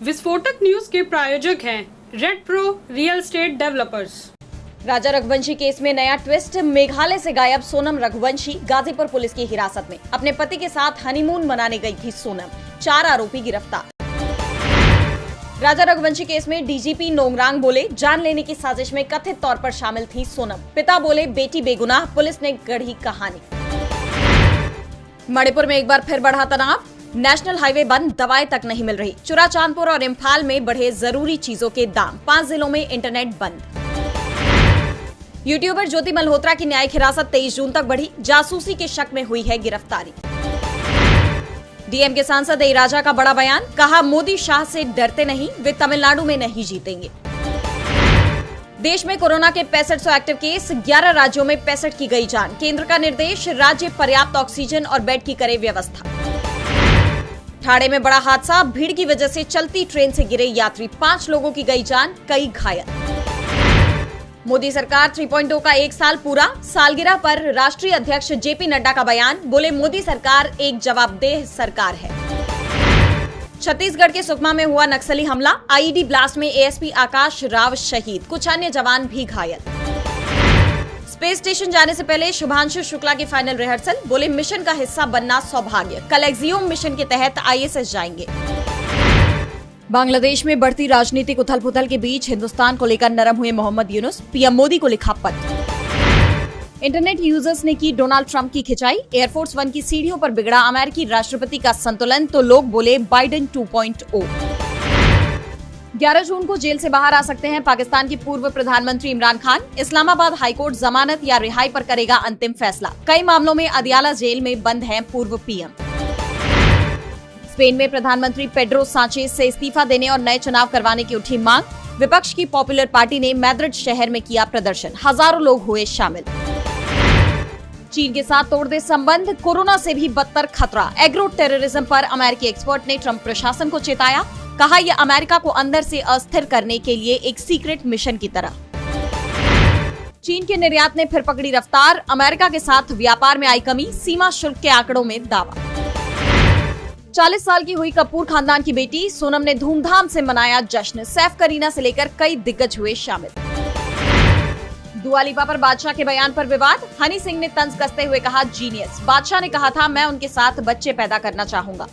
विस्फोटक न्यूज के प्रायोजक हैं Red Pro real estate developers. Raja Raghuvanshi case में नया ट्विस्ट। मेघालय से गायब सोनम रघुवंशी गाजीपुर पुलिस की हिरासत में। अपने पति के साथ हनीमून मनाने गई थी सोनम। 4 आरोपी गिरफ्तार। राजा रघुवंशी केस में डीजीपी नोंगरांग बोले, जान लेने की साजिश में कथित तौर पर शामिल थी सोनम। पिता बोले, बेटी बेगुनाह, पुलिस ने गढ़ी कहानी। मणिपुर में एक बार फिर बढ़ा तनाव। नेशनल हाईवे बंद, दवाएं तक नहीं मिल रही। चुराचांदपुर और इम्फाल में बढ़े जरूरी चीजों के दाम। 5 जिलों में इंटरनेट बंद। यूट्यूबर ज्योति मल्होत्रा की न्यायिक हिरासत 23 जून तक बढ़ी। जासूसी के शक में हुई है गिरफ्तारी। डीएम के सांसद ए राजा का बड़ा बयान, कहा मोदी शाह से डरते नहीं, वे तमिलनाडु में नहीं जीतेंगे। देश में कोरोना के 6500 एक्टिव केस, 11 राज्यों में 65 की गई जान। केंद्र का निर्देश, राज्य पर्याप्त ऑक्सीजन और बेड की करे व्यवस्था। ठाणे में बड़ा हादसा, भीड़ की वजह से चलती ट्रेन से गिरे यात्री। 5 लोगों की गई जान, कई घायल। मोदी सरकार 3.0 का 1 साल पूरा। सालगिरह पर राष्ट्रीय अध्यक्ष जेपी नड्डा का बयान, बोले मोदी सरकार एक जवाबदेह सरकार है। छत्तीसगढ़ के सुकमा में हुआ नक्सली हमला। आईईडी ब्लास्ट में एएसपी आकाश राव शहीद, कुछ अन्य जवान भी घायल। स्पेस स्टेशन जाने से पहले शुभांशु शुक्ला की फाइनल रिहर्सल, बोले मिशन का हिस्सा बनना सौभाग्य। कल एक्सियोम मिशन के तहत आईएसएस जाएंगे। बांग्लादेश में बढ़ती राजनीतिक उथल-पुथल के बीच हिंदुस्तान को लेकर नरम हुए मोहम्मद यूनुस। पीएम मोदी को लिखा पत्र। इंटरनेट यूजर्स ने की डोनाल्ड ट्रंप की खिंचाई। एयरफोर्स 1 की सीढ़ियों पर बिगड़ा अमेरिकी राष्ट्रपति का संतुलन, तो लोग बोले बाइडेन 2.0। 11 जून को जेल से बाहर आ सकते हैं पाकिस्तान के पूर्व प्रधानमंत्री इमरान खान। इस्लामाबाद हाईकोर्ट जमानत या रिहाई पर करेगा अंतिम फैसला। कई मामलों में अदियाला जेल में बंद हैं पूर्व पीएम। स्पेन में प्रधानमंत्री पेड्रो सांचेज से इस्तीफा देने और नए चुनाव करवाने की उठी मांग। विपक्ष की पॉपुलर पार्टी ने मैड्रिड शहर में किया प्रदर्शन। हजारों लोग हुए शामिल। चीन के साथ तोड़ दे संबंध, कोरोना से भी बदतर खतरा। एग्रो टेररिज्म पर अमेरिकी एक्सपर्ट ने ट्रंप प्रशासन को चेताया। कहा, यह अमेरिका को अंदर से अस्थिर करने के लिए एक सीक्रेट मिशन की तरह। चीन के निर्यात ने फिर पकड़ी रफ्तार। अमेरिका के साथ व्यापार में आई कमी। सीमा शुल्क के आंकड़ों में दावा। 40 साल की हुई कपूर खानदान की बेटी सोनम ने धूमधाम से मनाया जश्न। सैफ करीना से लेकर कई दिग्गज हुए शामिल। दुआ लिपा पर बादशाह के बयान पर विवाद। हनी सिंह ने तंज कसते हुए कहा, जीनियस। बादशाह ने कहा था, मैं उनके साथ बच्चे पैदा करना चाहूंगा।